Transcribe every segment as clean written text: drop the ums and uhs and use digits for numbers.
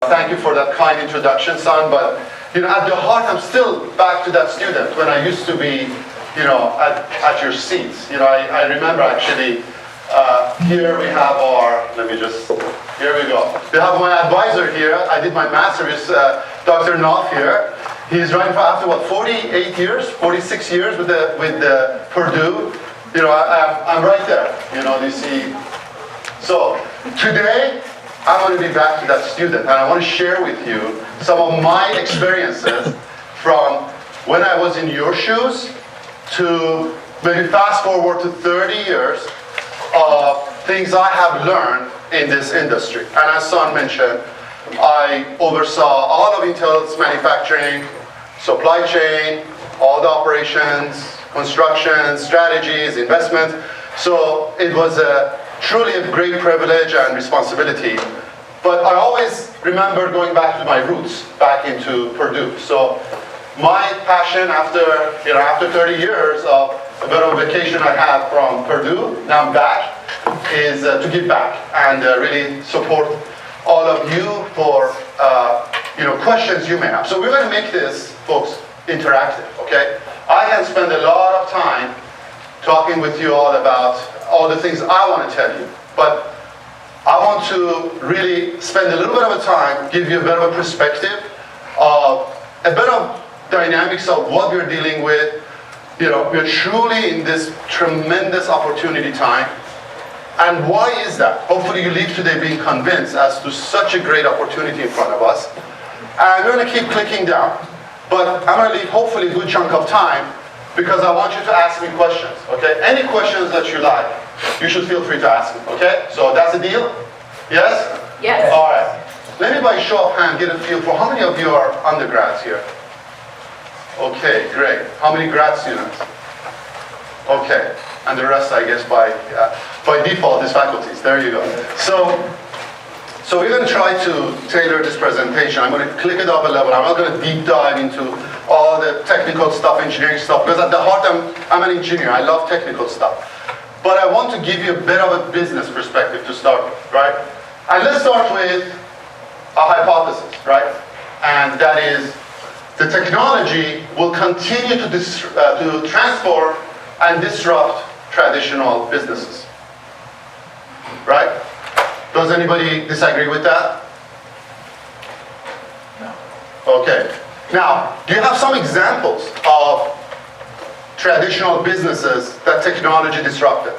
Thank you for that kind introduction, son. But at the heart, I'm still back to that student when I used to be, at your seats. I remember actually. Here we have our. Here we go. We have my advisor here. I did my master's, Dr. Knopf here. He's running for after 48 years, 46 years with the Purdue. I'm right there. You see. So today, I'm going to be back to that student, and I want to share with you some of my experiences from when I was in your shoes to maybe fast forward to 30 years of things I have learned in this industry. And as Son mentioned, I oversaw all of Intel's manufacturing, supply chain, all the operations, construction, strategies, investment. So it was truly a great privilege and responsibility. But I always remember going back to my roots, back into Purdue. So my passion after 30 years of a bit of vacation I had from Purdue, now I'm back, is to give back and really support all of you for questions you may have. So we're going to make this, folks, interactive, okay? I can spend a lot of time talking with you all about all the things I want to tell you, but I want to really spend a little bit of a time, give you a bit of a perspective of a bit of dynamics of what we're dealing with. We're truly in this tremendous opportunity time. And why is that? Hopefully you leave today being convinced as to such a great opportunity in front of us. And we're going to keep clicking down. But I'm going to leave hopefully a good chunk of time because I want you to ask me questions, okay? Any questions that you like, you should feel free to ask me, okay? So that's the deal? Yes? Yes. All right. Let me by show of hand get a feel for how many of you are undergrads here? Okay, great. How many grad students? Okay. And the rest, I guess, by default is faculties. There you go. So we're going to try to tailor this presentation. I'm going to click it up a level. I'm not going to deep dive into all the technical stuff, engineering stuff, because at the heart, I'm an engineer. I love technical stuff. But I want to give you a bit of a business perspective to start with, right? And let's start with a hypothesis, right? And that is the technology will continue to transform and disrupt traditional businesses, right? Does anybody disagree with that? No. Okay. Now, do you have some examples of traditional businesses that technology disrupted?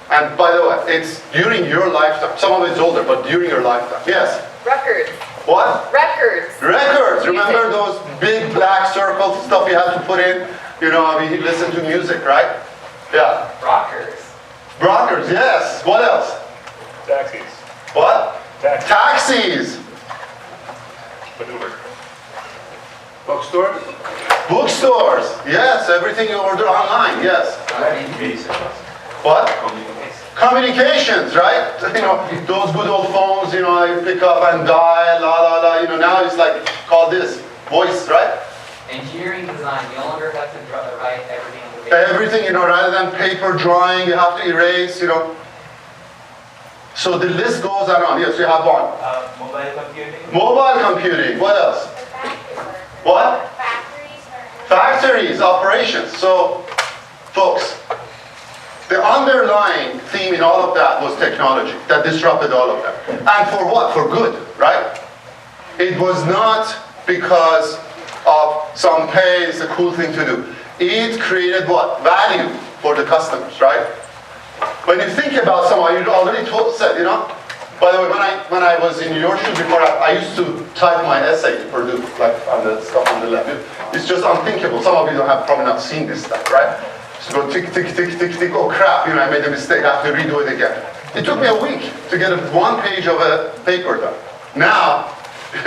And by the way, it's during your lifetime. Some of it's older, but during your lifetime. Yes? Records. What? Records. Records. Remember those big black circles stuff you had to put in? You listen to music, right? Yeah. Rockers. Rockers, yes. What else? Taxis. What? Taxis. Maneuver. Bookstores? Bookstores. Yes, everything you order online, yes. What? Communications, right? Those good old phones, you pick up and dial, la la la. Now it's like, call this voice, right? Engineering design, you no longer have to write everything on the paper. Everything, rather than paper drawing, you have to erase, So the list goes on. Yes, you have one. Mobile computing. Mobile computing. What else? What? Factories, operations. So, folks, the underlying theme in all of that was technology that disrupted all of that. And for what? For good, right? It was not because of some pay, it's a cool thing to do. It created what? Value for the customers, right? When you think about someone, you already said, by the way, when I was in your shoes before, I used to type my essay to Purdue, like on the stuff on the left. It's just unthinkable. Some of you have probably not seen this stuff, right? So go tick, tick, tick, tick, tick. Oh crap, I made a mistake. I have to redo it again. It took me a week to get one page of a paper done. Now,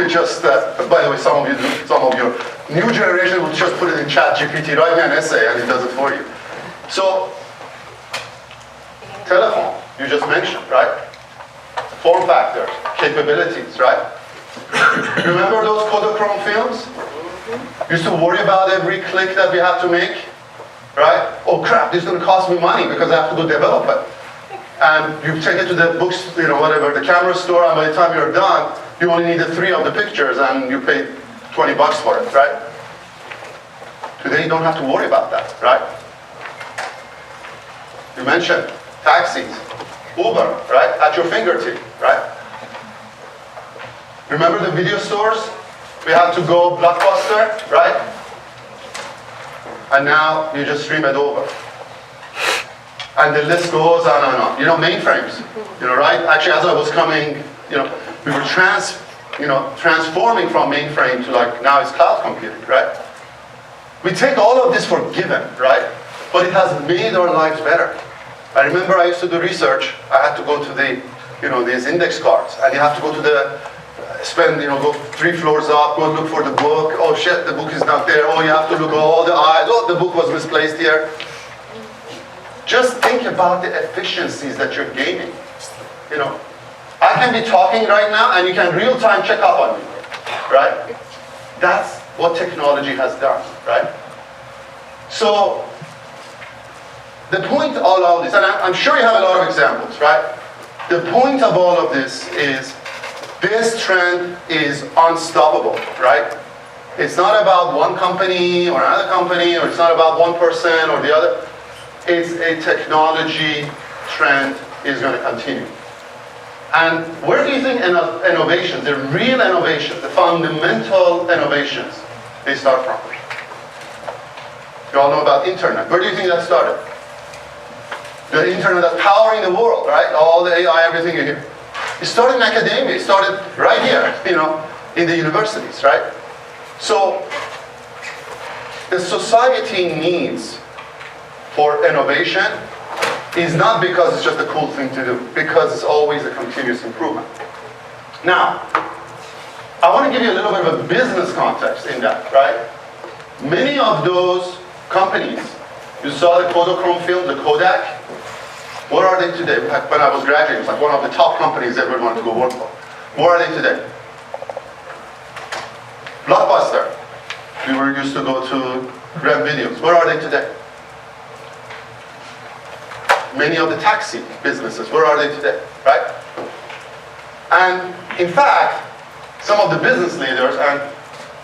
just, by the way, some of your new generation will just put it in ChatGPT, write me an essay, and it does it for you. So, telephone, you just mentioned, right? Form factor, capabilities, right? Remember those Kodachrome films? You used to worry about every click that we have to make, right? Oh crap, this is going to cost me money because I have to go develop it. and you take it to the books, whatever, the camera store, and by the time you're done, you only need 3 of the pictures, and you pay $20 for it, right? Today, you don't have to worry about that, right? You mentioned taxis, Uber, right? At your fingertip, right? Remember the video stores? We had to go Blockbuster, right? And now you just stream it over. And the list goes on and on. Mainframes, right? Actually, as I was coming, we were transforming from mainframe to now it's cloud computing, right? We take all of this for given, right? But it has made our lives better. I remember I used to do research. I had to go to these index cards, and you have to go to go 3 floors up, go look for the book. Oh shit, the book is not there. Oh, you have to look all the eyes. Oh, the book was misplaced here. Just think about the efficiencies that you're gaining. I can be talking right now, and you can real-time check up on me, right? That's what technology has done, right? So, the point of all of this, and I'm sure you have a lot of examples, right? The point of all of this is this trend is unstoppable, right? It's not about one company or another company, or it's not about one person or the other. It's a technology trend is going to continue. And where do you think innovations, the real innovations, the fundamental innovations, they start from? You all know about internet. Where do you think that started? The internet that's powering the world, right? All the AI, everything you hear. It started in academia. It started right here, in the universities, right? So the society needs for innovation is not because it's just a cool thing to do, because it's always a continuous improvement. Now, I want to give you a little bit of a business context in that, right? Many of those companies, you saw the Kodachrome film, the Kodak. What are they today? When I was graduating, it was one of the top companies everyone wanted to go work for. What are they today? Blockbuster. We were used to go to rent videos. Where are they today? Many of the taxi businesses, where are they today, right? And in fact, some of the business leaders, and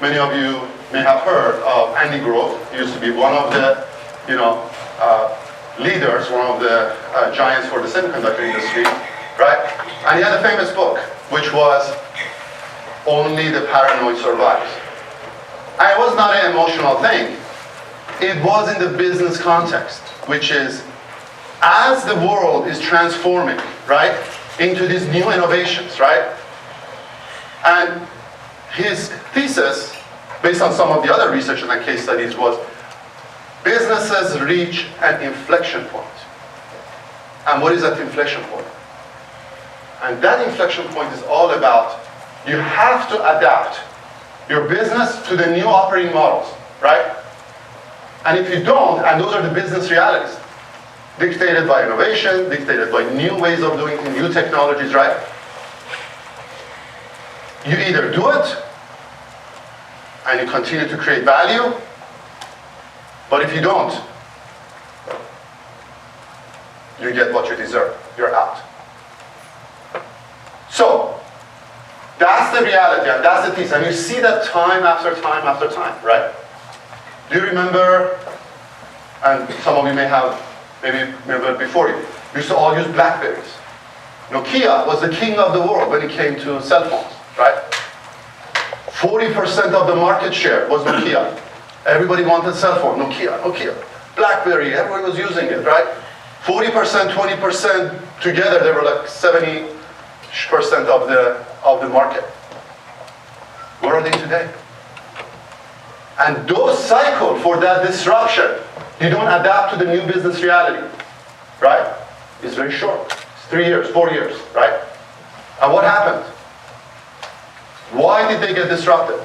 many of you may have heard of Andy Grove. He used to be one of the, leaders, one of the giants for the semiconductor industry, right? And he had a famous book, which was Only the Paranoid Survives. And it was not an emotional thing. It was in the business context, which is, as the world is transforming, right, into these new innovations, right? And his thesis, based on some of the other research and case studies, was businesses reach an inflection point. And what is that inflection point? And that inflection point is all about, you have to adapt your business to the new operating models, right? And if you don't, and those are the business realities, dictated by innovation, dictated by new ways of doing things, new technologies, right? You either do it, and you continue to create value, but if you don't, you get what you deserve. You're out. So, that's the reality, and that's the thesis. And you see that time after time after time, right? Do you remember, and some of you may have, maybe remember before you, used to all use Blackberries. Nokia was the king of the world when it came to cell phones, right? 40% of the market share was Nokia. Everybody wanted cell phone, Nokia. Blackberry, everybody was using it, right? 40%, 20% together, they were like 70% of the market. Where are they today? And those cycle for that disruption, you don't adapt to the new business reality, right? It's very short. It's 3 years, 4 years, right? And what happened? Why did they get disrupted?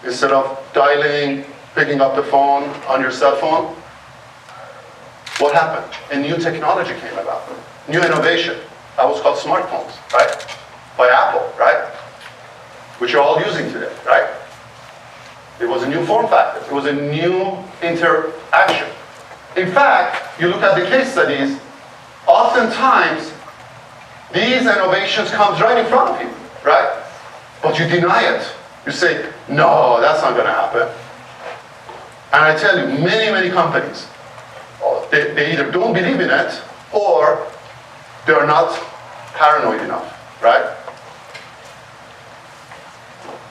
Instead of dialing, picking up the phone on your cell phone, what happened? A new technology came about, new innovation. That was called smartphones, right? By Apple, right? Which you're all using today, right? It was a new form factor. It was a new interaction. In fact, you look at the case studies, oftentimes these innovations comes right in front of you, right? But you deny it. You say, no, that's not going to happen. And I tell you, many, many companies, they either don't believe in it or they're not paranoid enough, right?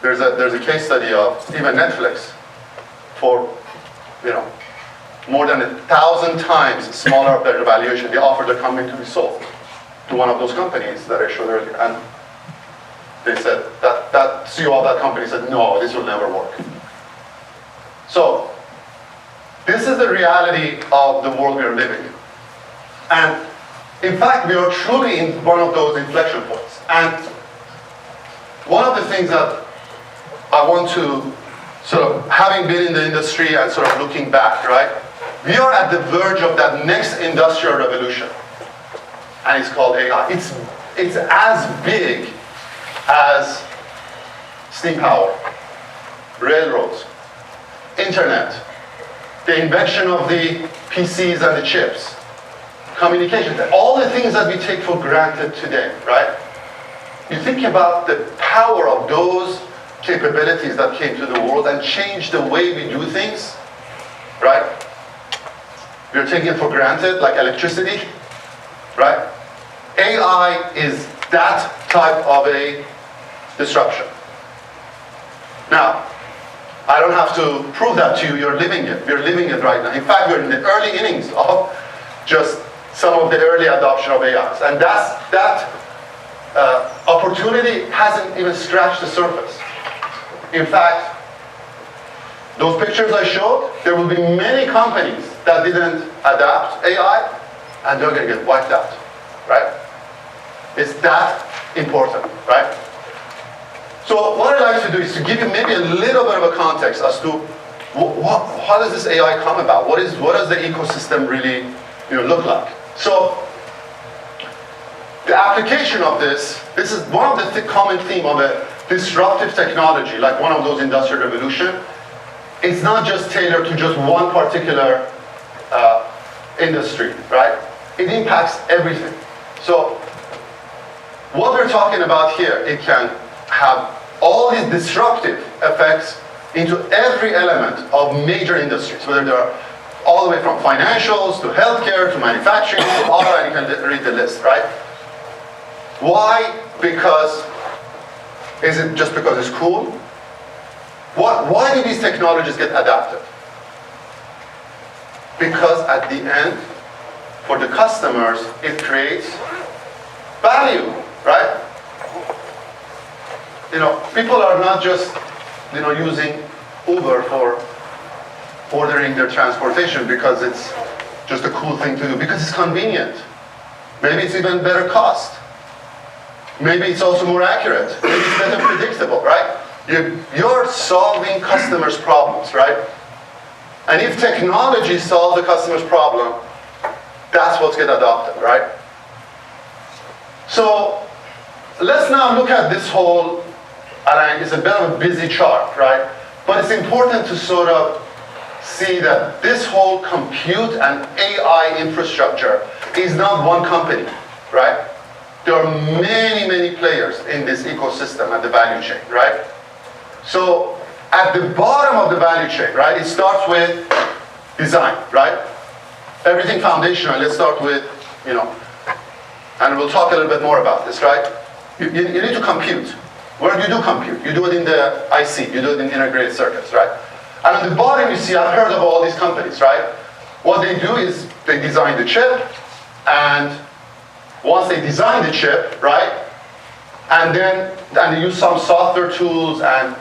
There's a case study of even Netflix for, more than 1,000 times smaller of their valuation. They offered the company to be sold to one of those companies that I showed earlier. And they said, that CEO of that company said, no, this will never work. So, this is the reality of the world we are living in. And in fact, we are truly in one of those inflection points. And one of the things that I want to sort of, having been in the industry and sort of looking back, right? We are at the verge of that next industrial revolution. And it's called AI. It's as big as steam power, railroads, internet, the invention of the PCs and the chips, communication, all the things that we take for granted today, right? You think about the power of those capabilities that came to the world and changed the way we do things, right? We're taking it for granted, like electricity, right? AI is that type of a disruption. Now, I don't have to prove that to you, you're living it. We're living it right now. In fact, we're in the early innings of just some of the early adoption of AIs. And that opportunity hasn't even scratched the surface. In fact, those pictures I showed, there will be many companies that didn't adapt AI, and they're going to get wiped out, right? It's that important, right? So what I'd like to do is to give you maybe a little bit of a context as to how does this AI come about? What does the ecosystem really look like? So the application of this is one of the common theme of a disruptive technology, like one of those industrial revolution. It's not just tailored to just one particular industry, right? It impacts everything. So what we're talking about here, it can have all these disruptive effects into every element of major industries, whether they're all the way from financials to healthcare to manufacturing to auto, and you can read the list, right? Why? Is it just because it's cool? Why do these technologies get adapted? Because at the end, for the customers, it creates value, right? People are not just, using Uber for ordering their transportation because it's just a cool thing to do, because it's convenient. Maybe it's even better cost. Maybe it's also more accurate. Maybe it's better predictable, right? You're solving customers' problems, right? And if technology solves the customer's problem, that's what's get adopted, right? So let's now look at this whole, and it's a bit of a busy chart, right? But it's important to sort of see that this whole compute and AI infrastructure is not one company, right? There are many, many players in this ecosystem and the value chain, right? So at the bottom of the value chain, right, it starts with design, right? Everything foundational, let's start with, and we'll talk a little bit more about this, right? You need to compute. Where do you do compute? You do it in the IC, you do it in integrated circuits, right? And on the bottom you see, I've heard of all these companies, right? What they do is they design the chip, and once they design the chip, right, and they use some software tools and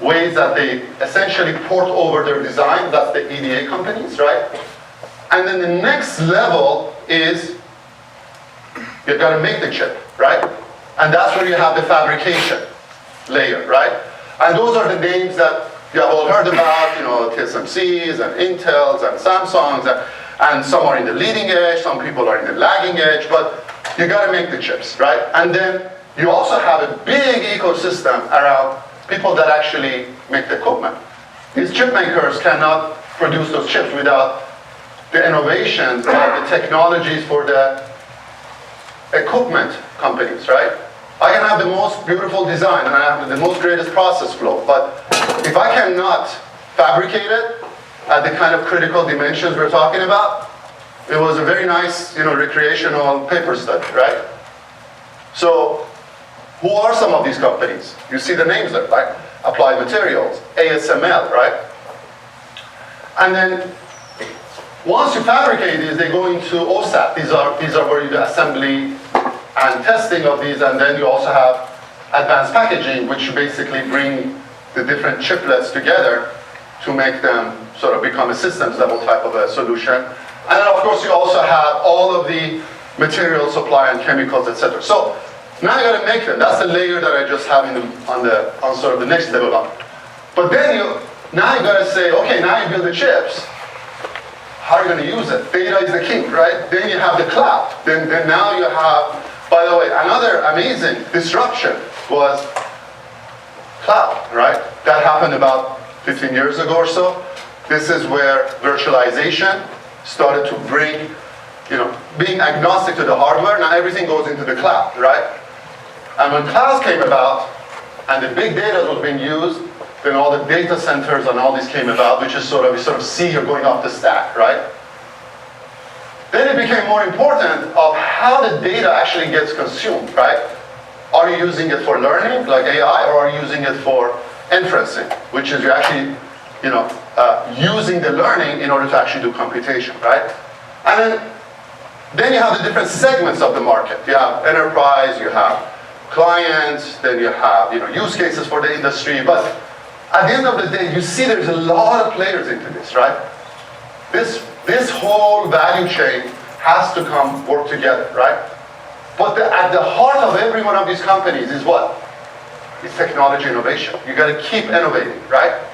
ways that they essentially port over their design, that's the EDA companies, right? And then the next level is you've got to make the chip, right? And that's where you have the fabrication layer, right? And those are the names that you have all heard about, TSMCs and Intels and Samsungs, and some are in the leading edge, some people are in the lagging edge, but you got to make the chips, right? And then you also have a big ecosystem around people that actually make the equipment. These chip makers cannot produce those chips without the innovations, the technologies for the equipment companies, right? I can have the most beautiful design and I have the most greatest process flow, but if I cannot fabricate it at the kind of critical dimensions we're talking about, it was a very nice, recreational paper study, right? So, who are some of these companies? You see the names there, right? Applied Materials, ASML, right? And then, once you fabricate these, they go into OSAT. These are where you do assembly and testing of these, and then you also have advanced packaging, which basically bring the different chiplets together to make them sort of become a systems level type of a solution. And then of course you also have all of the material supply and chemicals, etc. So now you got to make them. That's the layer that I just have on sort of the next level up. But then now you got to say, okay, now you build the chips. How are you going to use it? Data is the king, right? Then you have the cloud. Then now you have, by the way, another amazing disruption was cloud, right? That happened about 15 years ago or so. This is where virtualization started to bring, being agnostic to the hardware, now everything goes into the cloud, right? And when clouds came about, and the big data was being used, then all the data centers and all these came about, which is you sort of see you're going up the stack, right? Then it became more important of how the data actually gets consumed, right? Are you using it for learning, like AI, or are you using it for inferencing, which is you're actually, using the learning in order to actually do computation, right? And then you have the different segments of the market. You have enterprise, you have clients, then you have, use cases for the industry, but at the end of the day, you see there's a lot of players into this, right? This whole value chain has to work together, right? But at the heart of every one of these companies is what? It's technology innovation. You got to keep innovating, right?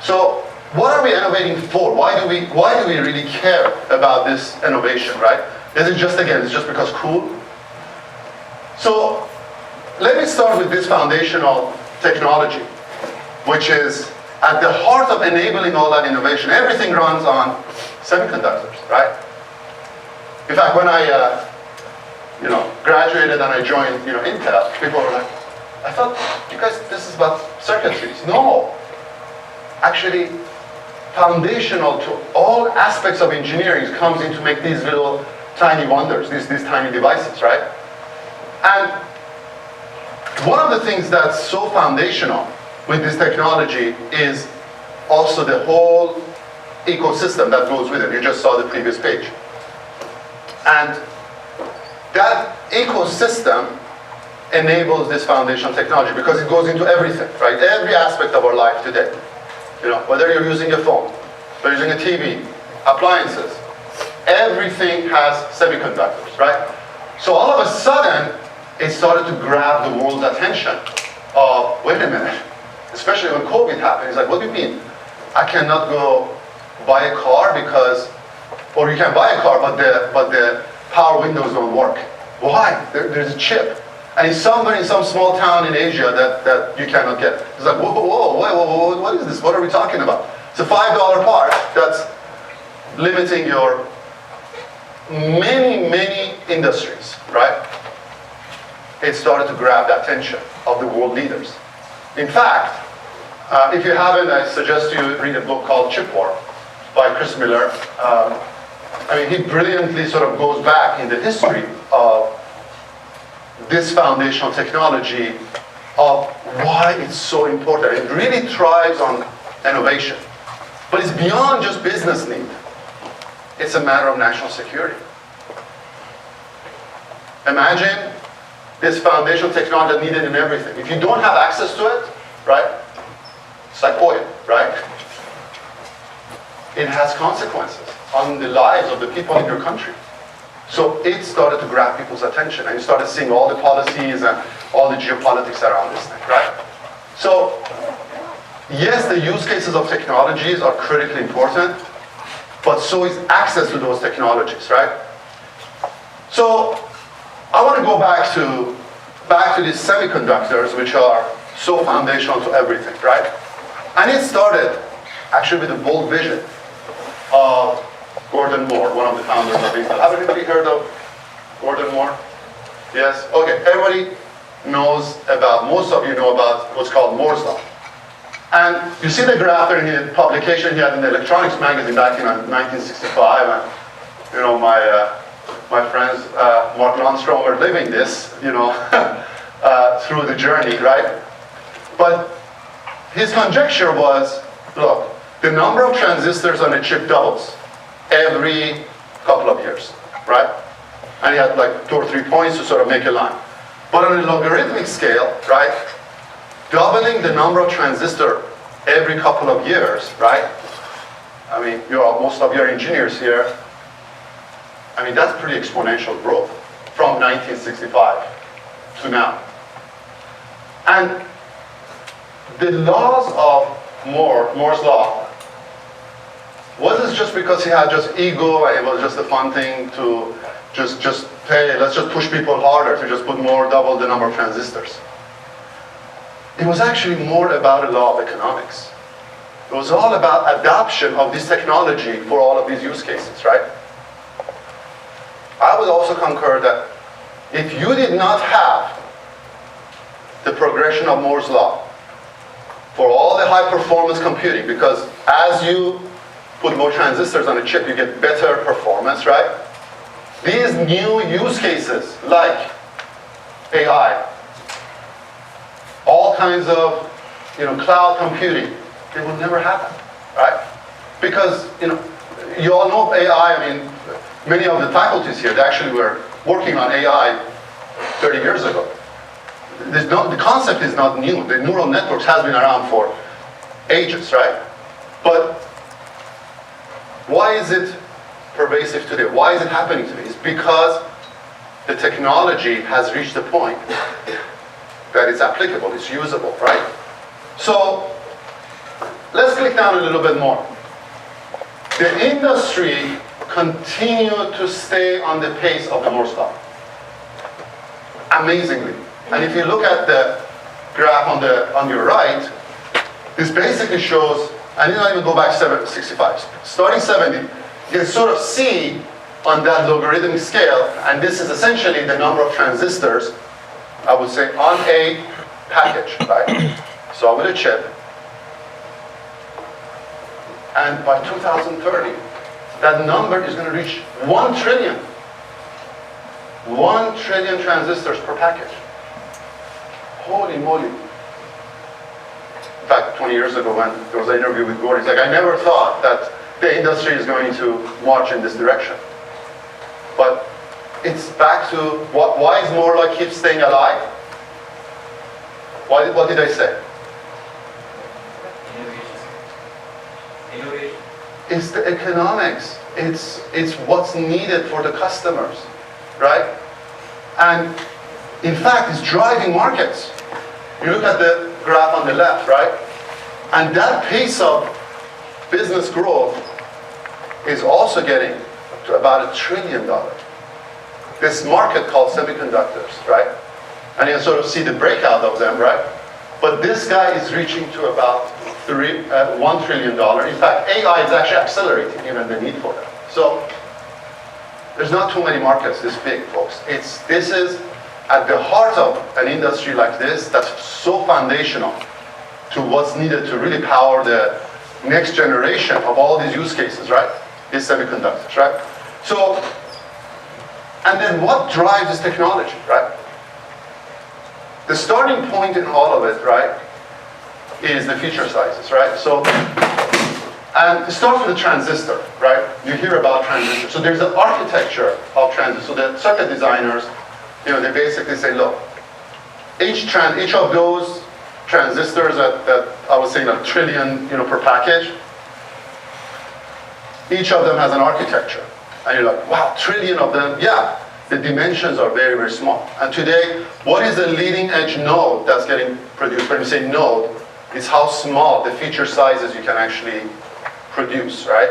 So what are we innovating for? Why do we really care about this innovation, right? Is it just, again, it's just because cool? So let me start with this foundational technology, which is at the heart of enabling all that innovation. Everything runs on semiconductors, right? In fact, when I graduated and I joined Intel, people were like, I thought, you guys, this is about circuitries. No. Actually, foundational to all aspects of engineering comes in to make these little tiny wonders, these tiny devices, right? And one of the things that's so foundational with this technology is also the whole ecosystem that goes with it. You just saw the previous page. And that ecosystem enables this foundational technology because it goes into everything, right? Every aspect of our life today. Whether you're using a phone, whether you're using a TV, appliances, everything has semiconductors, right? So all of a sudden, it started to grab the world's attention of, wait a minute, especially when COVID happened. It's like, what do you mean? I cannot go buy a car or you can buy a car, but the power windows don't work. Why? There's a chip. And it's somewhere in some small town in Asia that you cannot get. It's like, whoa, what is this? What are we talking about? It's a $5 part that's limiting your many industries, right? It started to grab the attention of the world leaders. In fact, if you haven't, I suggest you read a book called Chip War by Chris Miller. He brilliantly sort of goes back in the history of this foundational technology of why it's so important. It really thrives on innovation. But it's beyond just business need. It's a matter of national security. Imagine this foundational technology needed in everything. If you don't have access to it, right? It's like oil, right? It has consequences on the lives of the people in your country. So it started to grab people's attention, and you started seeing all the policies and all the geopolitics around this thing, right? So, yes, the use cases of technologies are critically important, but so is access to those technologies, right? So, I want to go back to these semiconductors, which are so foundational to everything, right? And it started actually with a bold vision of Gordon Moore, one of the founders of Intel. Have anybody heard of Gordon Moore? Yes? Okay, everybody knows about, most of you know about what's called Moore's Law. And you see the graph there in the publication he had in the electronics magazine back in 1965, and my friends Mark and Armstrong were living this, through the journey, right? But his conjecture was, look, the number of transistors on a chip doubles every couple of years, right? And he had like 2 or 3 points to sort of make a line. But on a logarithmic scale, right, doubling the number of transistors every couple of years, right? I mean, most of you are engineers here. I mean, that's pretty exponential growth from 1965 to now. And the laws of Moore's Law wasn't just because he had just ego and it was just a fun thing to just hey, let's just push people harder to just put more, double the number of transistors. It was actually more about a law of economics. It was all about adoption of this technology for all of these use cases, right? I would also concur that if you did not have the progression of Moore's Law for all the high performance computing, because as you put more transistors on a chip, you get better performance, right? These new use cases like AI, all kinds of cloud computing, they will never happen, right? Because you all know AI. I mean, many of the faculties here, they actually were working on AI 30 years ago. The concept is not new. The neural networks has been around for ages, right? But why is it pervasive today? Why is it happening today? It's because the technology has reached a point that it's applicable, it's usable, right? So let's click down a little bit more. The industry continued to stay on the pace of the Moore's Law, amazingly. And if you look at the graph on your right, this basically shows, and you don't even go back 65, starting 70, you can sort of see on that logarithmic scale, and this is essentially the number of transistors, I would say, on a package, right? So with a chip. And by 2030, that number is going to reach 1 trillion. 1 trillion transistors per package. Holy moly. In fact, 20 years ago when there was an interview with Gordon, he's like, I never thought that the industry is going to march in this direction. But it's back to, why is Moore's Law keep staying alive? What did I say? Innovation. It's the economics. It's what's needed for the customers, right? And in fact, it's driving markets. You look at the graph on the left, right? And that pace of business growth is also getting to about $1 trillion. This market called semiconductors, right? And you can sort of see the breakout of them, right? But this guy is reaching to about $1 trillion. In fact, AI is actually accelerating even the need for that. So there's not too many markets this big, folks. This is at the heart of an industry like this that's so foundational to what's needed to really power the next generation of all these use cases, right? Is semiconductors, right? So, and then what drives this technology, right? The starting point in all of it, right, is the feature sizes, right? So, and it starts with a transistor, right? You hear about transistors. So there's an architecture of transistors. So the circuit designers, they basically say, look, each of those transistors that I was saying $1 trillion, per package, each of them has an architecture. And you're like, wow, 1 trillion of them? Yeah, the dimensions are very, very small. And today, what is the leading edge node that's getting produced? When you say node, it's how small the feature sizes you can actually produce, right?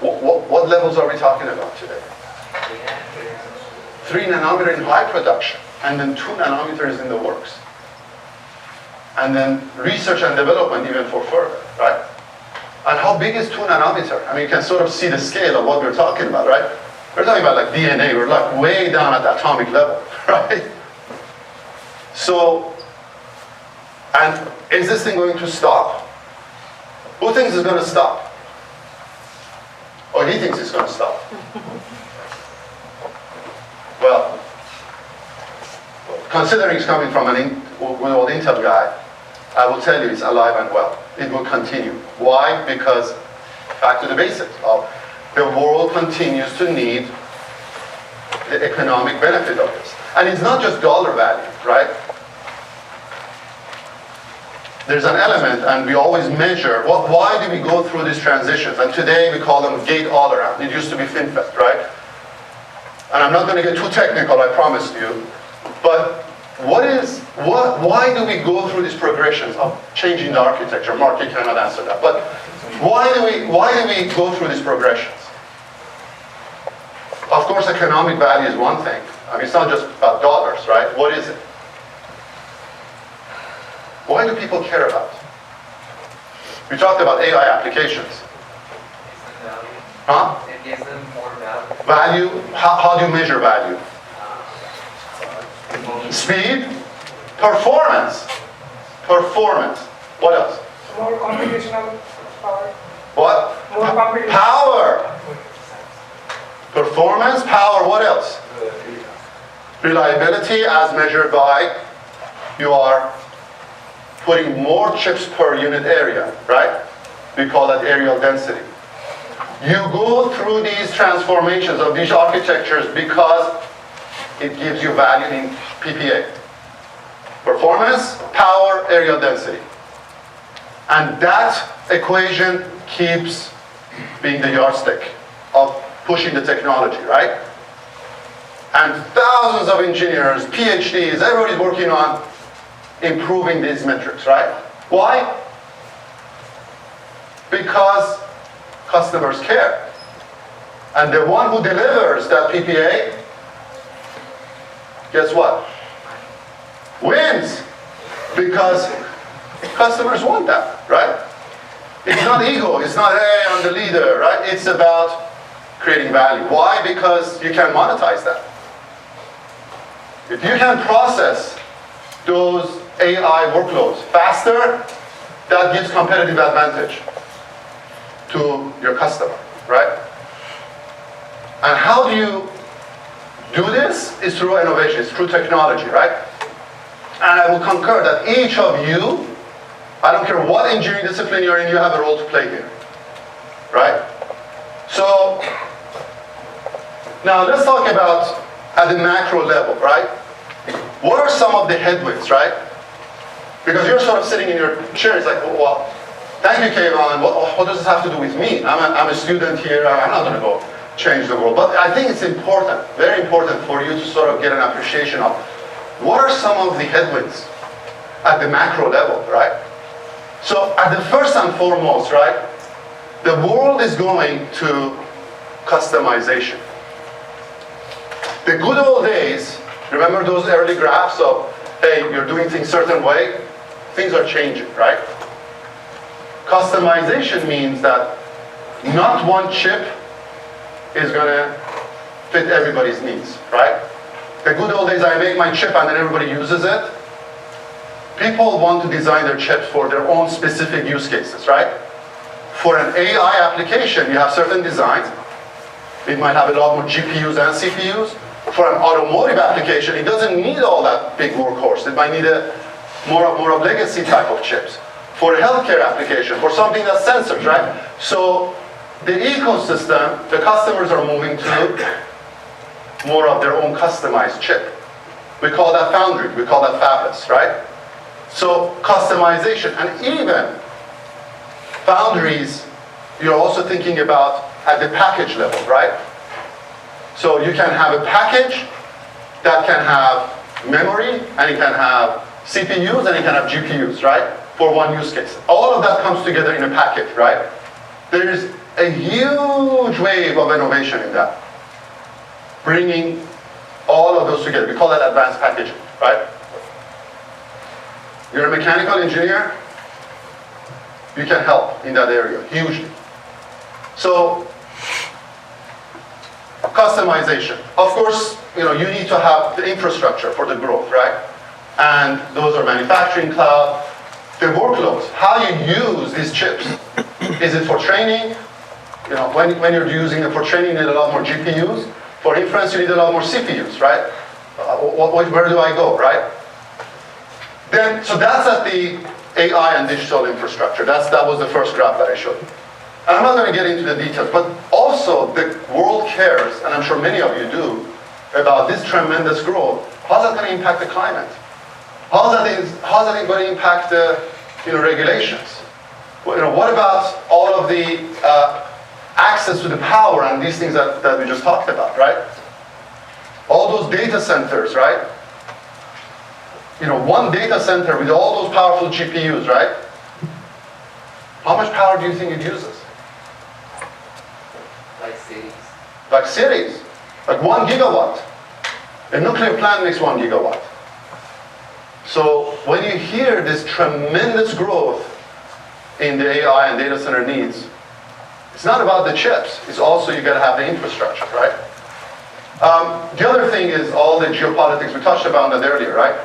What levels are we talking about today? 3 nanometer in high production, and then 2 nanometers in the works. And then research and development even for further, right? And how big is 2 nanometer? I mean, you can sort of see the scale of what we're talking about, right? We're talking about like DNA, we're like way down at the atomic level, right? So, and is this thing going to stop? Who thinks it's going to stop? Oh, he thinks it's going to stop. Well, considering it's coming from an good old Intel guy, I will tell you it's alive and well. It will continue. Why? Because, back to the basics of the world continues to need the economic benefit of this. And it's not just dollar value, right? There's an element, and we always measure, why do we go through these transitions? And today we call them gate-all-around. It used to be FinFET, right? And I'm not going to get too technical, I promise you. But why do we go through these progressions of changing the architecture? Mark cannot answer that. But why do we go through these progressions? Of course, economic value is one thing. I mean, it's not just about dollars, right? What is it? Why do people care about it? We talked about AI applications. Huh? It gives them more value. Value, how do you measure value? Speed, performance. Performance. What else? More computational power. What? More computational Power. Performance, power, what else? Reliability as measured by you are putting more chips per unit area, right? We call that areal density. You go through these transformations of these architectures because it gives you value in PPA. Performance, power, areal density. And that equation keeps being the yardstick of pushing the technology, right? And thousands of engineers, PhDs, everybody's working on improving these metrics, right? Why? Because customers care. And the one who delivers that PPA, guess what? Wins. Because customers want that, right? It's not ego, it's not, hey, I'm the leader, right? It's about creating value. Why? Because you can monetize that. If you can process those AI workloads faster, that gives competitive advantage to your customer, right? And how do you do this? Is through innovation, it's through technology, right? And I will concur that each of you, I don't care what engineering discipline you're in, you have a role to play here, right? So, now let's talk about at the macro level, right? What are some of the headwinds, right? Because you're sort of sitting in your chair, it's like, well, thank you, Keyvan. What does this have to do with me? I'm a student here. I'm not going to go change the world. But I think it's important, very important for you to sort of get an appreciation of what are some of the headwinds at the macro level, right? So at the first and foremost, right, the world is going to customization. The good old days, remember those early graphs of, hey, you're doing things a certain way? Things are changing, right? Customization means that not one chip is going to fit everybody's needs, right? The good old days, I make my chip and then everybody uses it. People want to design their chips for their own specific use cases, right? For an AI application, you have certain designs. It might have a lot more GPUs and CPUs. For an automotive application, it doesn't need all that big workhorse. It might need a more of legacy type of chips. For a healthcare application, for something that's sensors, right? So the ecosystem, the customers are moving to more of their own customized chip. We call that foundry, we call that fabless, right? So customization, and even foundries, you're also thinking about at the package level, right? So you can have a package that can have memory, and it can have CPUs, and it can have GPUs, right? For one use case. All of that comes together in a package, right? There is a huge wave of innovation in that. Bringing all of those together. We call that advanced packaging, right? You're a mechanical engineer, you can help in that area, hugely. So, customization. Of course, you need to have the infrastructure for the growth, right? And those are manufacturing cloud. The workloads, how you use these chips. Is it for training? When you're using it for training, you need a lot more GPUs. For inference, you need a lot more CPUs, right? Where do I go, right? So that's at the AI and digital infrastructure. That was the first graph that I showed you. And I'm not going to get into the details, but also the world cares, and I'm sure many of you do, about this tremendous growth. How's that going to impact the climate? How's that going to impact the regulations? What about all of the access to the power and these things that we just talked about, right? All those data centers, right? One data center with all those powerful GPUs, right? How much power do you think it uses? Like cities. Like cities. Like 1 gigawatt. A nuclear plant makes 1 gigawatt. So when you hear this tremendous growth in the AI and data center needs, it's not about the chips. It's also you got to have the infrastructure, right? The other thing is all the geopolitics. We touched about that earlier, right?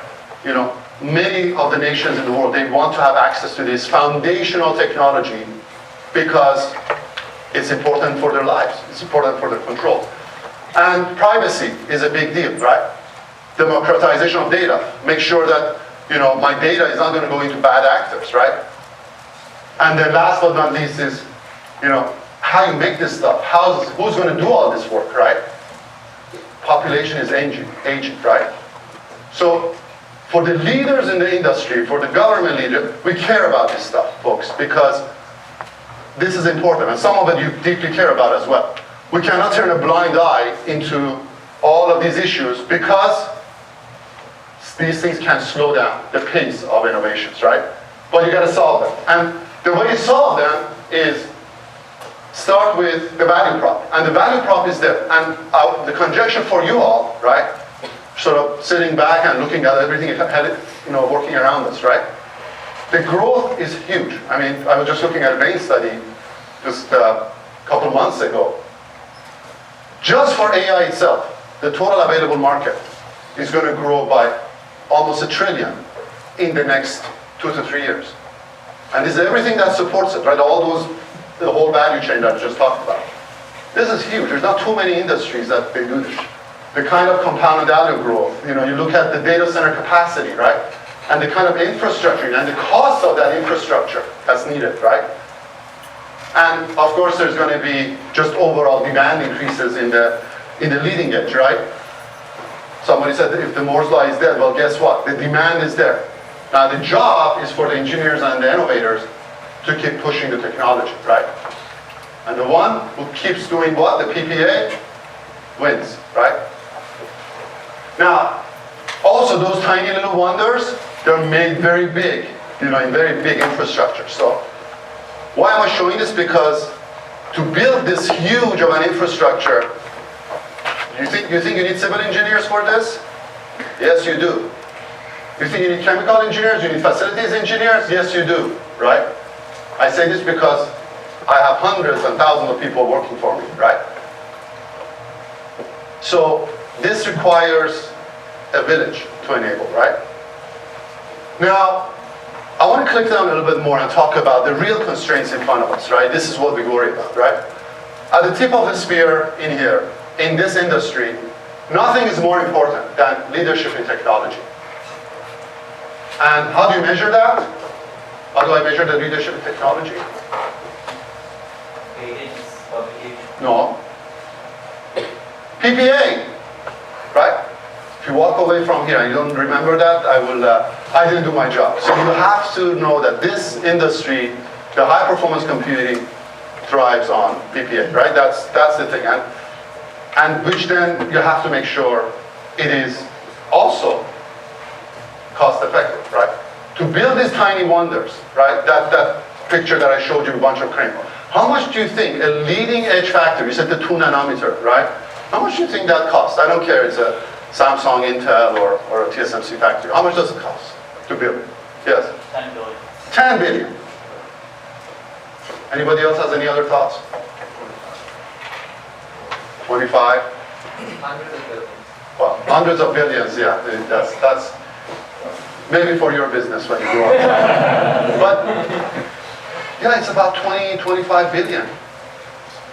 Many of the nations in the world, they want to have access to this foundational technology because it's important for their lives. It's important for their control. And privacy is a big deal, right? Democratization of data. Make sure that, my data is not going to go into bad actors, right? And then last but not least is, how you make this stuff. Who's going to do all this work, right? Population is aging, right? So for the leaders in the industry, for the government leader, we care about this stuff, folks, because this is important, and some of it you deeply care about as well. We cannot turn a blind eye into all of these issues because these things can slow down the pace of innovations, right? But you got to solve them. And the way you solve them is start with the value prop. And the value prop is there. And the conjecture for you all, right? Sort of sitting back and looking at everything, working around us, right? The growth is huge. I mean, I was just looking at a Bain study just a couple months ago. Just for AI itself, the total available market is going to grow by almost $1 trillion in the next 2 to 3 years. And this is everything that supports it, right? The whole value chain that I just talked about. This is huge. There's not too many industries that they do this. The kind of compounded value growth. You look at the data center capacity, right? And the kind of infrastructure and the cost of that infrastructure that's needed, right? And of course, there's going to be just overall demand increases in the leading edge, right? Somebody said that if the Moore's law is dead, well, guess what? The demand is there. Now, the job is for the engineers and the innovators to keep pushing the technology, right? And the one who keeps doing what? The PPA wins, right? Now, also those tiny little wonders, they're made very big, in very big infrastructure. So, why am I showing this? Because to build this huge of an infrastructure, you think you need civil engineers for this? Yes, you do. You think you need chemical engineers? You need facilities engineers? Yes, you do, right? I say this because I have hundreds and thousands of people working for me, right? So this requires a village to enable, right? Now, I want to click down a little bit more and talk about the real constraints in front of us, right? This is what we worry about, right? At the tip of the spear in here, in this industry, nothing is more important than leadership in technology. And how do you measure that? How do I measure the leadership in technology? Patents, publication. No. PPA, right? If you walk away from here and you don't remember that, I didn't do my job. So you have to know that this industry, the high performance computing, thrives on PPA, right? That's the thing. And which then you have to make sure it is also cost effective, right? To build these tiny wonders, right? That picture that I showed you, a bunch of crane. How much do you think a leading edge factory, you said the 2 nanometer, right? How much do you think that costs? I don't care, it's a Samsung, Intel, or a TSMC factory. How much does it cost to build? Yes? 10 billion. 10 billion. Anybody else has any other thoughts? 25? Hundreds of billions. Well, hundreds of billions, yeah. That's maybe for your business when you grow up. But yeah, it's about 20, 25 billion.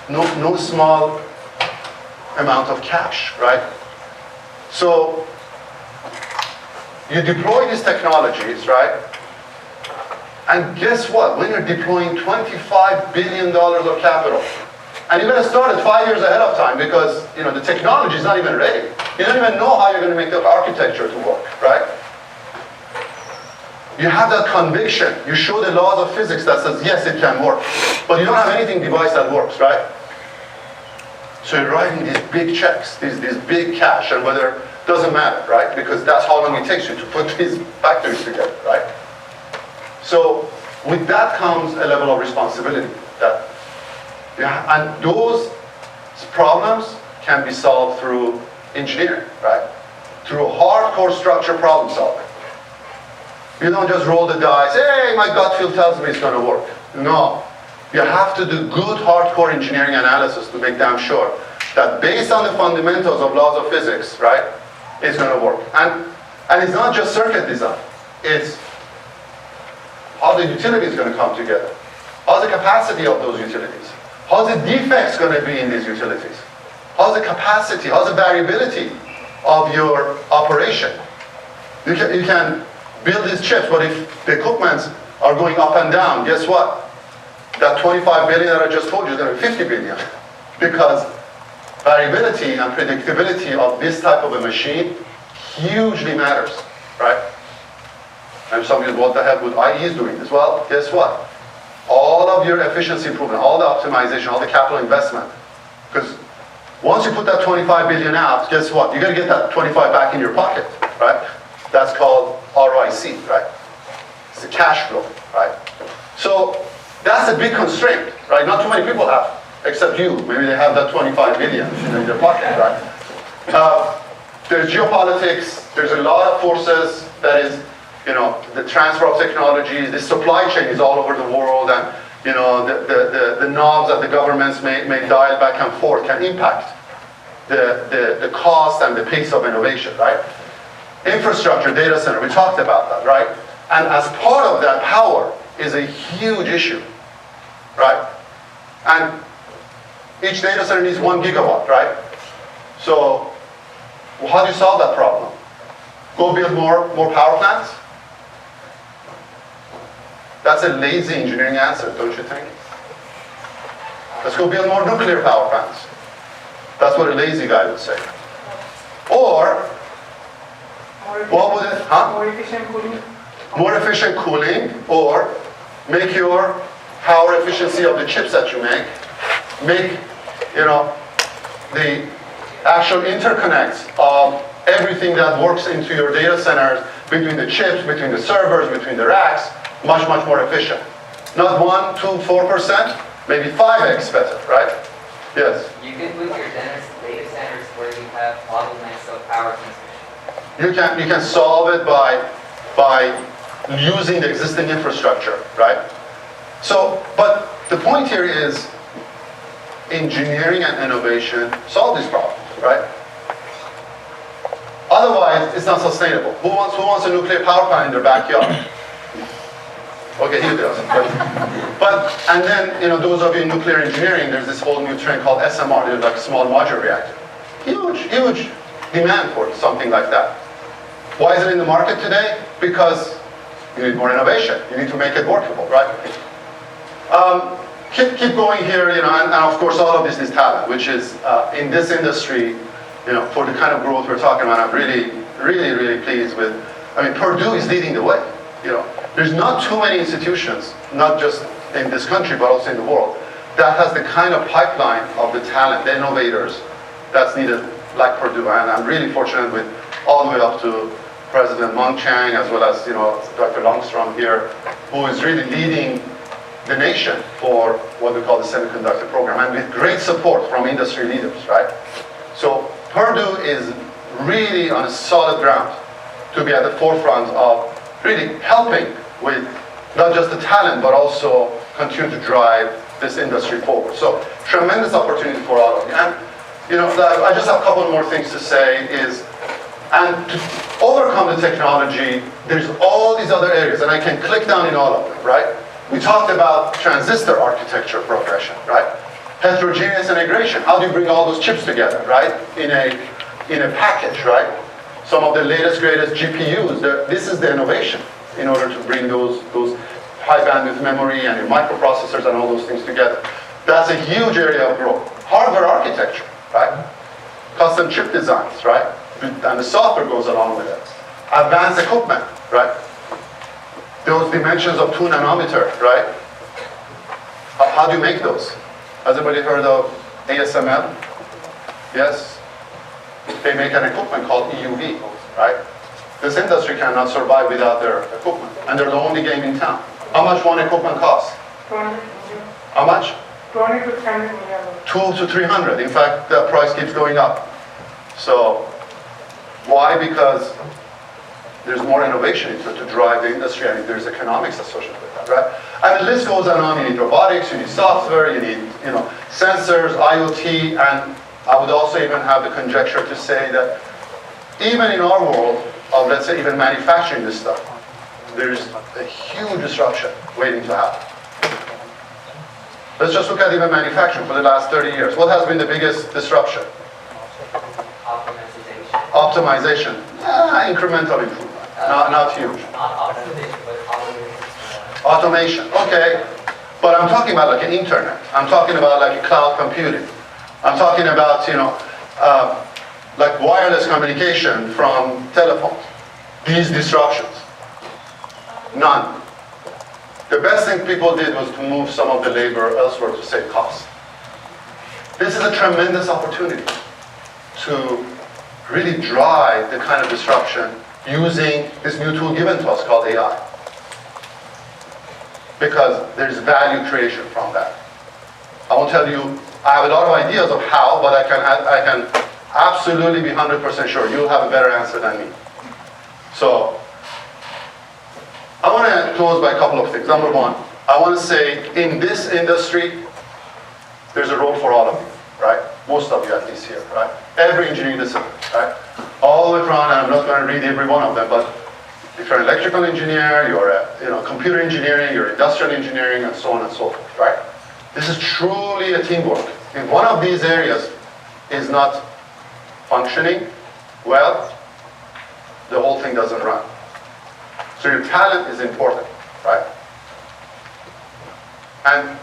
No small amount of cash, right? So you deploy these technologies, right? And guess what? When you're deploying $25 billion of capital, and you're going to start it 5 years ahead of time because the technology is not even ready. You don't even know how you're going to make the architecture to work, right? You have that conviction. You show the laws of physics that says, yes, it can work. But you don't have anything device that works, right? So you're writing these big checks, these big cash, and whether, doesn't matter, right? Because that's how long it takes you to put these factories together, right? So with that comes a level of responsibility. And those problems can be solved through engineering, right? Through hardcore structure problem solving. You don't just roll the dice, hey, my gut feel tells me it's going to work. No. You have to do good hardcore engineering analysis to make damn sure that based on the fundamentals of laws of physics, right, it's going to work. And it's not just circuit design. It's how the utility is going to come together. How's the capacity of those utilities? How's the defects going to be in these utilities? How's the capacity? How's the variability of your operation? You can build these chips, but if the equipments are going up and down, guess what? That 25 billion that I just told you is going to be 50 billion. Because variability and predictability of this type of a machine hugely matters, right? And some of you, what the hell would IE is doing this? Well, guess what? All of your efficiency improvement, all the optimization, all the capital investment. Because once you put that 25 billion out, guess what? You're going to get that 25 back in your pocket, right? That's called ROIC, right? It's the cash flow, right? So that's a big constraint, right? Not too many people have, except you. Maybe they have that 25 billion in their pocket, right? There's geopolitics. There's a lot of forces that is, the transfer of technologies. The supply chain is all over the world, and the knobs that the governments may dial back and forth can impact the cost and the pace of innovation, right? Infrastructure, data center, we talked about that, right? And as part of that, power is a huge issue, right? And each data center needs 1 gigawatt, right? So how do you solve that problem? Go build more power plants? That's a lazy engineering answer, don't you think? Let's go build more nuclear power plants. That's what a lazy guy would say. Or, what would it, More efficient cooling. More efficient cooling, or make your power efficiency of the chips that you make the actual interconnects of everything that works into your data centers, between the chips, between the servers, between the racks, much more efficient. Not 1, 2, 4%, maybe 5x better, right? Yes? You can put your data centers where you have bottlenecks of power transmission. You can solve it by using the existing infrastructure, right? So, but the point here is engineering and innovation solve these problems, right? Otherwise, it's not sustainable. Who wants a nuclear power plant in their backyard? Okay, he does. And then, those of you in nuclear engineering, there's this whole new trend called SMR, there's like small modular reactor. Huge demand for something like that. Why is it in the market today? Because you need more innovation. You need to make it workable, right? Keep going here, and of course all of this is talent, which is in this industry, for the kind of growth we're talking about, I'm really pleased with. I mean, Purdue is leading the way. There's not too many institutions, not just in this country, but also in the world, that has the kind of pipeline of the talent, the innovators that's needed, like Purdue. And I'm really fortunate with all the way up to President Mung Chiang, as well as Dr. Armstrong here, who is really leading the nation for what we call the semiconductor program, and with great support from industry leaders, right? So Purdue is really on a solid ground to be at the forefront of really helping with not just the talent, but also continue to drive this industry forward. So tremendous opportunity for all of you. And I just have a couple more things to say is, and to overcome the technology, there's all these other areas, and I can click down in all of them, right? We talked about transistor architecture progression, right? Heterogeneous integration. How do you bring all those chips together, right? In a package, right? Some of the latest, greatest GPUs. This is the innovation in order to bring those high bandwidth memory and your microprocessors and all those things together. That's a huge area of growth. Hardware architecture, right? Custom chip designs, right? And the software goes along with it. Advanced equipment, right? Those dimensions of 2 nanometer, right? How do you make those? Has anybody heard of ASML? Yes? They make an equipment called EUV, right? This industry cannot survive without their equipment, and they're the only game in town. How much one equipment costs? 200 million. How much? 20 to 300 million. 2 to 300. In fact, the price keeps going up. So, why? Because there's more innovation into it to drive the industry, and there's economics associated with that, right? And the list goes on. You need robotics, you need software, you need, sensors, IoT, and I would also even have the conjecture to say that even in our world of, let's say, even manufacturing this stuff, there's a huge disruption waiting to happen. Let's just look at even manufacturing for the last 30 years. What has been the biggest disruption? Optimization. Incremental improvement. Not huge. Not optimization, but Automation. Okay. But I'm talking about like an internet. I'm talking about like cloud computing. I'm talking about, like wireless communication from telephones. These disruptions. None. The best thing people did was to move some of the labor elsewhere to save costs. This is a tremendous opportunity to really drive the kind of disruption using this new tool given to us called AI. Because there's value creation from that. I won't tell you, I have a lot of ideas of how, but I can absolutely be 100% sure you'll have a better answer than me. So, I want to close by a couple of things. Number one, I want to say in this industry, there's a role for all of you, right? Most of you at least here, right? Every engineering discipline, right? All the way around, and I'm not going to read every one of them, but if you're an electrical engineer, you're a computer engineering, you're industrial engineering, and so on and so forth, right? This is truly a teamwork. If one of these areas is not functioning well, the whole thing doesn't run. So your talent is important, right? And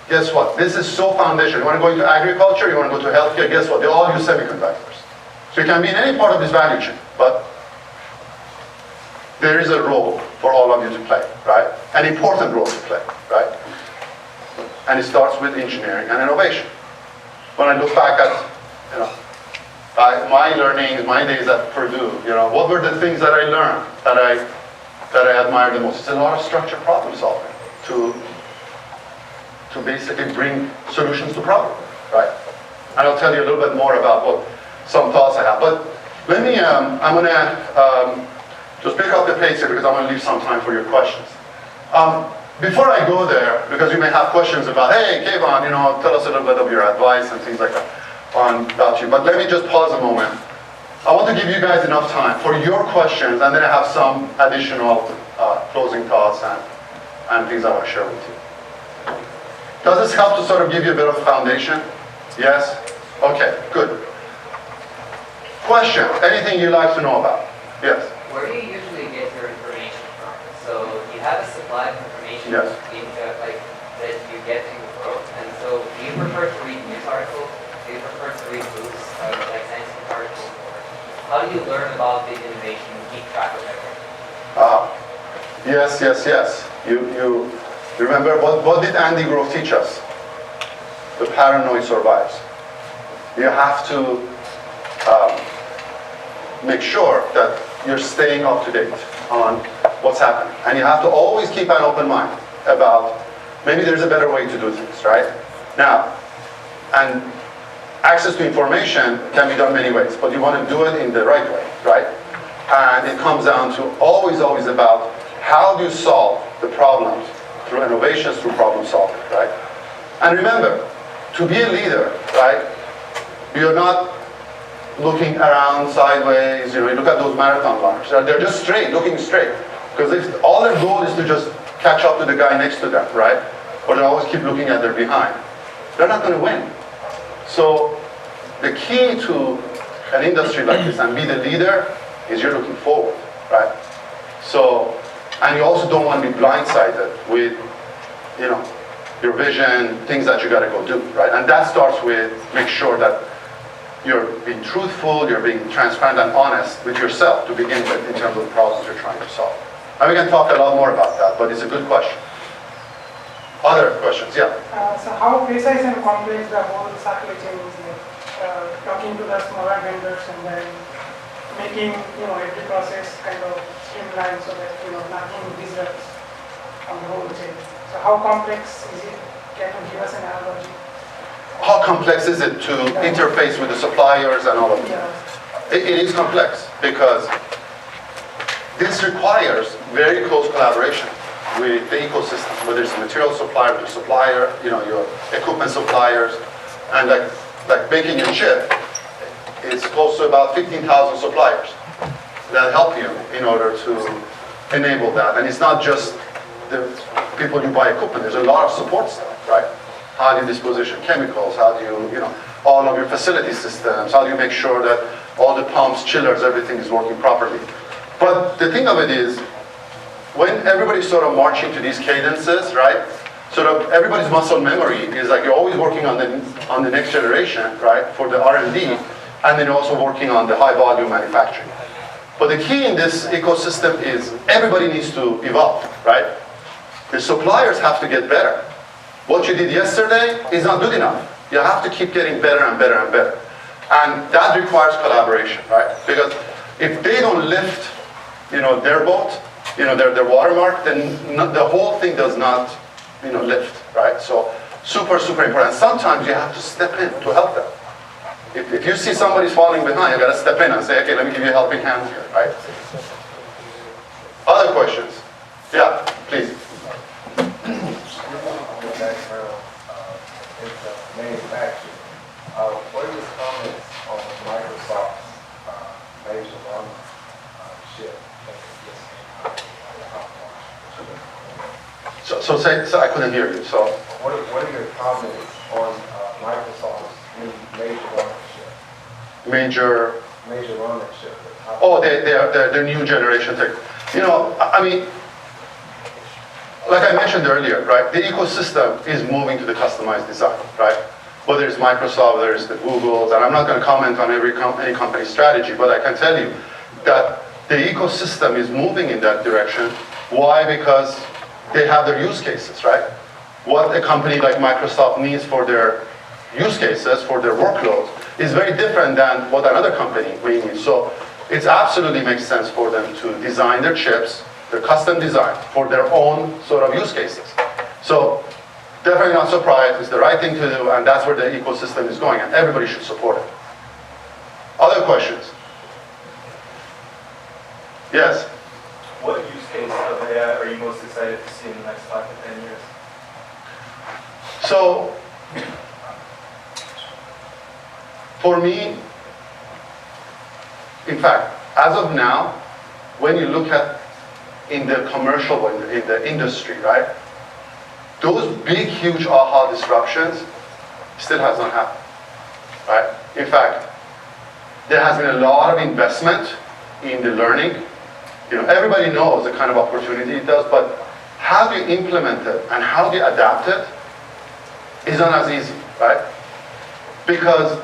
guess what? This is so foundational. You want to go into agriculture, you want to go to healthcare, guess what? They all use semiconductors. So you can be in any part of this value chain, but there is a role for all of you to play, right? An important role to play, right? And it starts with engineering and innovation. When I look back at, my learning, my days at Purdue, what were the things that I learned that I admired the most? It's a lot of structured problem solving to basically bring solutions to problems, right? And I'll tell you a little bit more about some thoughts I have. But let me, I'm going to just pick up the pace here because I want to leave some time for your questions. Before I go there, because you may have questions about, hey, Keyvan, tell us a little bit of your advice and things like that about you. But let me just pause a moment. I want to give you guys enough time for your questions, and then I have some additional closing thoughts and things I want to share with you. Does this help to sort of give you a bit of foundation? Yes? Okay, good. Question, anything you'd like to know about? Yes? Where do you usually get your information from? So you have a supply of information Yes. that you get in the world, and so do you prefer to read news articles? Do you prefer to read books, like scientific articles? Or how do you learn about the innovation and keep track of everything? Yes. You remember, what did Andy Grove teach us? The paranoid survives. You have to make sure that you're staying up to date on what's happening. And you have to always keep an open mind about maybe there's a better way to do things, right? Now, and access to information can be done many ways, but you want to do it in the right way, right? And it comes down to always about how do you solve the problems through innovations, through problem solving, right? And remember, to be a leader, right, You're not looking around sideways, you look at those marathon runners. They're just straight, looking straight. Because if all their goal is to just catch up to the guy next to them, right? Or they always keep looking at their behind, they're not going to win. So the key to an industry like this and be the leader is you're looking forward, right? So, and you also don't want to be blindsided with, your vision, things that you got to go do, right? And that starts with make sure that you're being truthful, you're being transparent and honest with yourself to begin with in terms of the problems you're trying to solve. And we can talk a lot more about that, but it's a good question. Other questions, yeah? So how precise and complex the whole supply chain is, talking to the smaller vendors and then making, every process kind of streamlined so that, nothing disrupts on the whole chain. So how complex is it? Can you give us an analogy? How complex is it to interface with the suppliers and all of that? It is complex because this requires very close collaboration with the ecosystem, whether it's a material supplier, the supplier, your equipment suppliers, and like making a chip, it's close to about 15,000 suppliers that help you in order to enable that. And it's not just the people you buy equipment, there's a lot of support stuff, right? How do you disposition chemicals? How do you, all of your facility systems? How do you make sure that all the pumps, chillers, everything is working properly? But the thing of it is, when everybody's sort of marching to these cadences, right? Sort of everybody's muscle memory is like you're always working on the next generation, right? For the R&D, and then you're also working on the high volume manufacturing. But the key in this ecosystem is everybody needs to evolve, right? The suppliers have to get better. What you did yesterday is not good enough. You have to keep getting better and better and better. And that requires collaboration, right? Because if they don't lift, their boat, their watermark, then the whole thing does not, lift, right? So super, super important. Sometimes you have to step in to help them. If you see somebody's falling behind, you got to step in and say, okay, let me give you a helping hand here, right? Other questions? Yeah, please. Manufacturing. What are your comments on Microsoft's major one ship? So I couldn't hear you. So what are your comments on Microsoft's major ownership? Major ownership. Oh, their new generation tech. I mean, like I mentioned earlier, right? The ecosystem is moving to the customized design, right? Whether it's Microsoft, whether it's the Googles, and I'm not going to comment on any company's strategy, but I can tell you that the ecosystem is moving in that direction. Why? Because they have their use cases, right? What a company like Microsoft needs for their use cases, for their workloads, is very different than what another company may need. So it absolutely makes sense for them to design their chips, their custom design, for their own sort of use cases. So definitely not surprised, it's the right thing to do, and that's where the ecosystem is going, and everybody should support it. Other questions? Yes? What use case of AI are you most excited to see in the next 5 to 10 years? So, for me, in fact, as of now, when you look at in the commercial, in the industry, right, those big, huge aha disruptions still has not happened, right? In fact, there has been a lot of investment in the learning. Everybody knows the kind of opportunity it does, but how do you implement it and how do you adapt it is not as easy, right? Because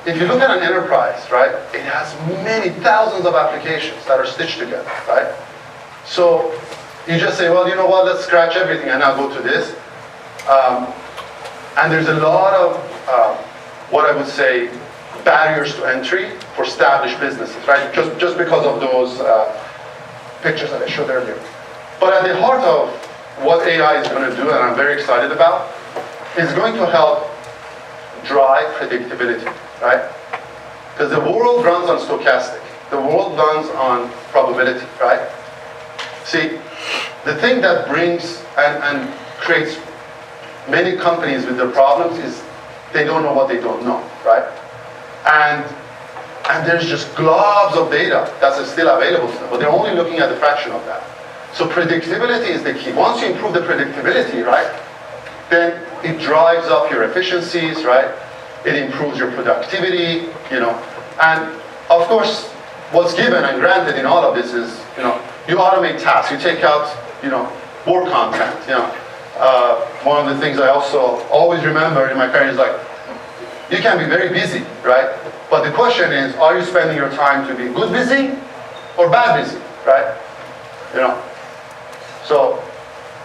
if you look at an enterprise, right, it has many thousands of applications that are stitched together, right? So you just say, well, you know what, let's scratch everything and now go to this. And there's a lot of, what I would say, barriers to entry for established businesses, right? Just because of those pictures that I showed earlier. But at the heart of what AI is going to do, and I'm very excited about, is going to help drive predictability, right? Because the world runs on stochastic. The world runs on probability, right? See, the thing that brings and creates many companies with their problems is they don't know what they don't know, right? And there's just globs of data that's still available to them, but they're only looking at a fraction of that. So predictability is the key. Once you improve the predictability, right, then it drives up your efficiencies, right? It improves your productivity, you know. And of course, what's given and granted in all of this is, you know, you automate tasks, you take out, you know, work content, you know. One of the things I also always remember in my career is like, you can be very busy, right? But the question is, are you spending your time to be good busy or bad busy, right? You know. So,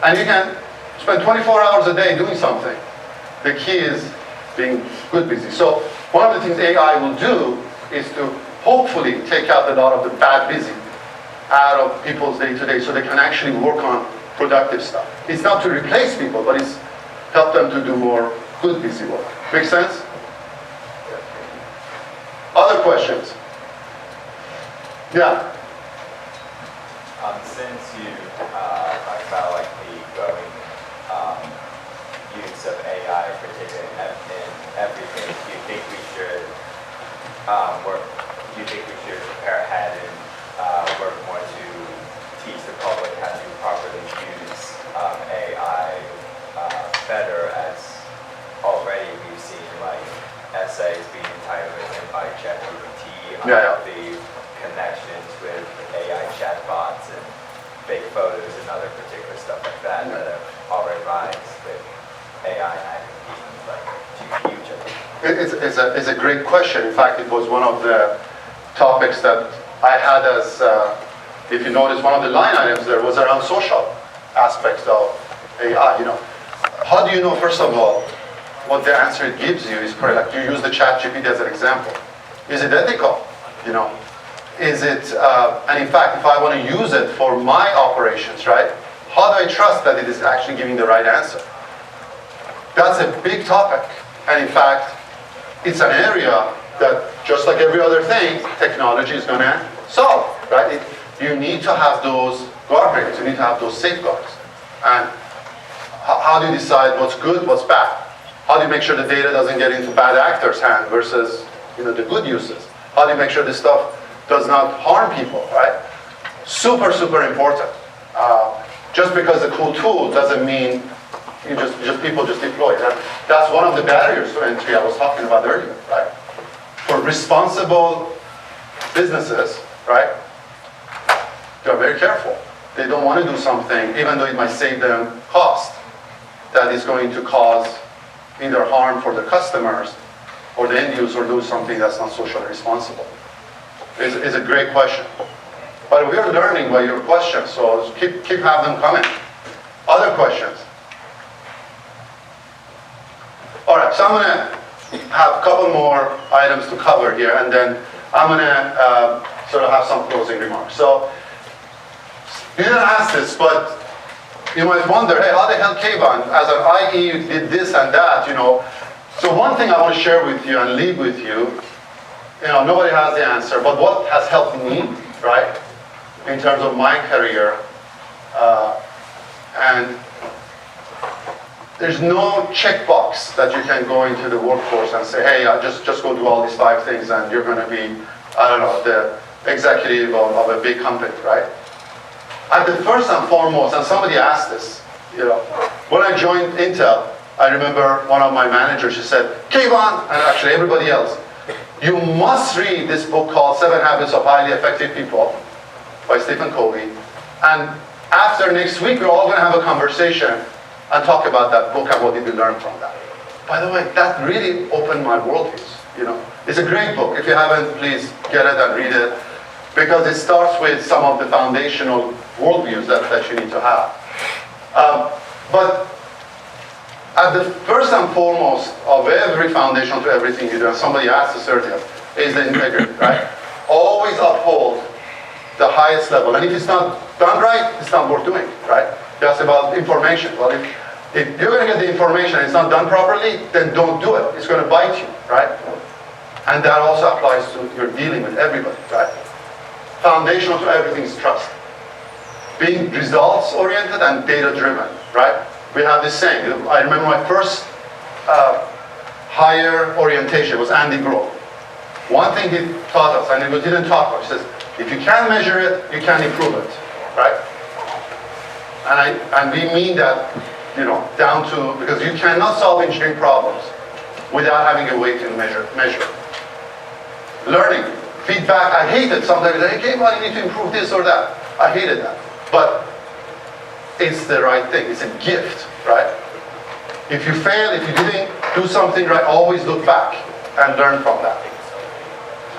and you can spend 24 hours a day doing something. The key is being good busy. So one of the things AI will do is to hopefully take out a lot of the bad busy out of people's day-to-day so they can actually work on productive stuff. It's not to replace people, but it's help them to do more good busy work. Make sense? Other questions? Yeah. Since you talked about like the growing use of AI, particularly in everything, do you think we should prepare ahead and work more to teach the public how to properly use AI better, as already we've seen like essays being entirely written by ChatGPT on the connections with AI chatbots and fake photos and other particular stuff like that that have already rise with AI and like GPU. It's a great question. In fact, it was one of the topics that I had as, if you notice, one of the line items there was around social aspects of AI. You know, how do you know, first of all, what the answer it gives you is correct? Like you use the ChatGPT as an example. Is it ethical? You know, is it? And in fact, if I want to use it for my operations, right? How do I trust that it is actually giving the right answer? That's a big topic, and in fact, it's an area that, just like every other thing, technology is going to solve, right? You need to have those guardrails. You need to have those safeguards. And how do you decide what's good, what's bad? How do you make sure the data doesn't get into bad actors' hands versus, you know, the good uses? How do you make sure this stuff does not harm people, right? Super, super important. Just because a cool tool doesn't mean people just deploy it. And that's one of the barriers to entry I was talking about earlier, right? For responsible businesses, right? They're very careful. They don't want to do something, even though it might save them cost, that is going to cause either harm for the customers or the end user, or do something that's not socially responsible. It's a great question. But we are learning by your questions, so keep having them coming. Other questions? All right, so I'm going to have a couple more items to cover here, and then I'm going to sort of have some closing remarks. So, you didn't ask this, but you might wonder, hey, how the hell Keyvan, as an IE, did this and that, you know? So one thing I want to share with you and leave with you, you know, nobody has the answer, but what has helped me, right, in terms of my career, and there's no checkbox that you can go into the workforce and say, hey, just go do all these 5 things and you're going to be, I don't know, the executive of a big company, right? At the first and foremost, and somebody asked this, you know, when I joined Intel, I remember one of my managers, she said, Keyvan, and actually everybody else, you must read this book called 7 Habits of Highly Effective People by Stephen Covey. And after next week, we're all going to have a conversation and talk about that book and what did we learn from that. By the way, that really opened my worldviews. You know, it's a great book. If you haven't, please get it and read it, because it starts with some of the foundational worldviews that you need to have. But at the first and foremost of every foundation to everything you do, and somebody asked this earlier, is the integrity, right? Always uphold the highest level. And if it's not done right, it's not worth doing, right? That's about information. Well, if you're going to get the information and it's not done properly, then don't do it. It's going to bite you, right? And that also applies to your dealing with everybody, right? Foundational to everything is trust. Being results-oriented and data-driven, right? We have this saying. I remember my first hire orientation was Andy Grove. One thing he taught us, and he didn't talk much, he says, if you can't measure it, you can't improve it, right? And we mean that, down to, because you cannot solve engineering problems without having a way to measure. Learning, feedback, I hate it. Sometimes they say, hey, well, you need to improve this or that. I hated that. But it's the right thing. It's a gift, right? If you fail, if you didn't do something right, always look back and learn from that.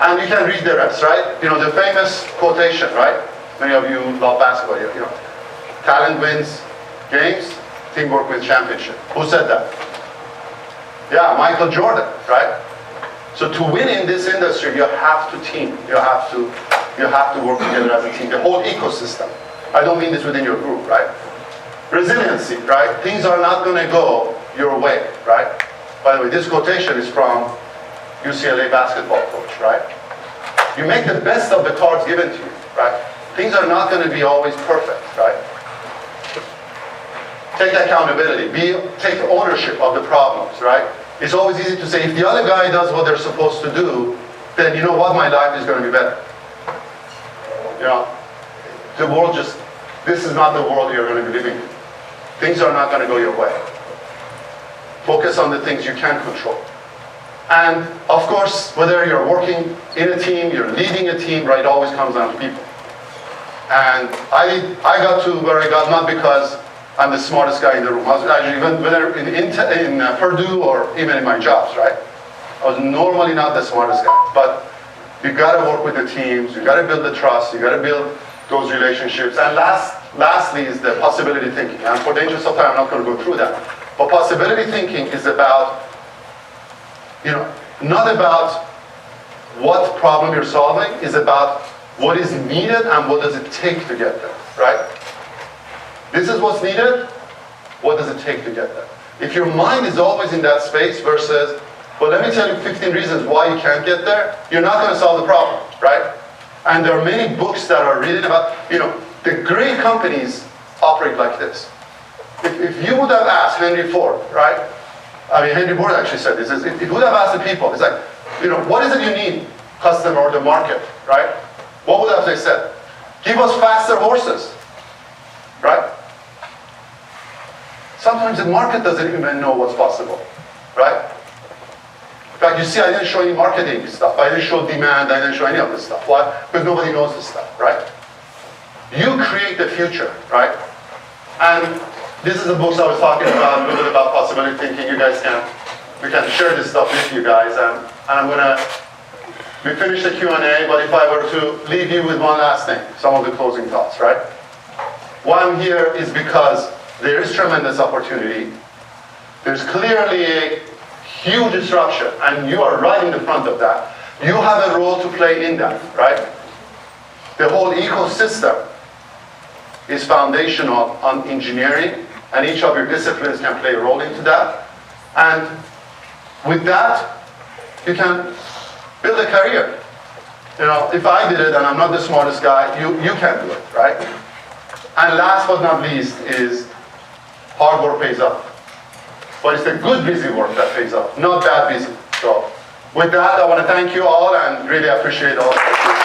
And you can read the rest, right? The famous quotation, right? Many of you love basketball. Talent wins games, teamwork wins championship. Who said that? Yeah, Michael Jordan, right? So to win in this industry, you have to team. You have to work together as a team. The whole ecosystem. I don't mean this within your group, right? Resiliency, right? Things are not going to go your way, right? By the way, this quotation is from UCLA basketball coach, right? You make the best of the cards given to you, right? Things are not going to be always perfect, right? Take accountability. Take ownership of the problems, right? It's always easy to say, if the other guy does what they're supposed to do, then you know what, my life is going to be better. The world this is not the world you're going to be living in. Things are not going to go your way. Focus on the things you can control. And of course, whether you're working in a team, you're leading a team, right, it always comes down to people. And I got to where I got not because I'm the smartest guy in the room. I was actually, whether in Purdue or even in my jobs, right? I was normally not the smartest guy. But you got to work with the teams, you got to build the trust, you got to build those relationships. And lastly is the possibility thinking. And for the interest of time, I'm not going to go through that. But possibility thinking is about, not about what problem you're solving, is about what is needed and what does it take to get there, right? This is what's needed, what does it take to get there? If your mind is always in that space versus, well, let me tell you 15 reasons why you can't get there, you're not going to solve the problem, right? And there are many books that are written about, the great companies operate like this. If you would have asked Henry Ford, right? Henry Ford actually said this, if you would have asked the people, it's like, what is it you need, customer or the market, right? What would have they said? Give us faster horses, right? Sometimes the market doesn't even know what's possible, right? In fact, you see, I didn't show any marketing stuff. I didn't show demand. I didn't show any of this stuff. Why? Because nobody knows this stuff, right? You create the future, right? And this is the books I was talking about, a little bit about possibility thinking. We can share this stuff with you guys. And we finished the Q&A, but if I were to leave you with one last thing, some of the closing thoughts, right? Why I'm here is because there is tremendous opportunity. There's clearly a huge disruption, and you are right in the front of that. You have a role to play in that, right? The whole ecosystem is foundational on engineering, and each of your disciplines can play a role into that. And with that, you can build a career. If I did it and I'm not the smartest guy, you can do it, right? And last but not least is hard work pays off. But it's the good busy work that pays off, not bad busy. So with that, I want to thank you all and really appreciate all of you.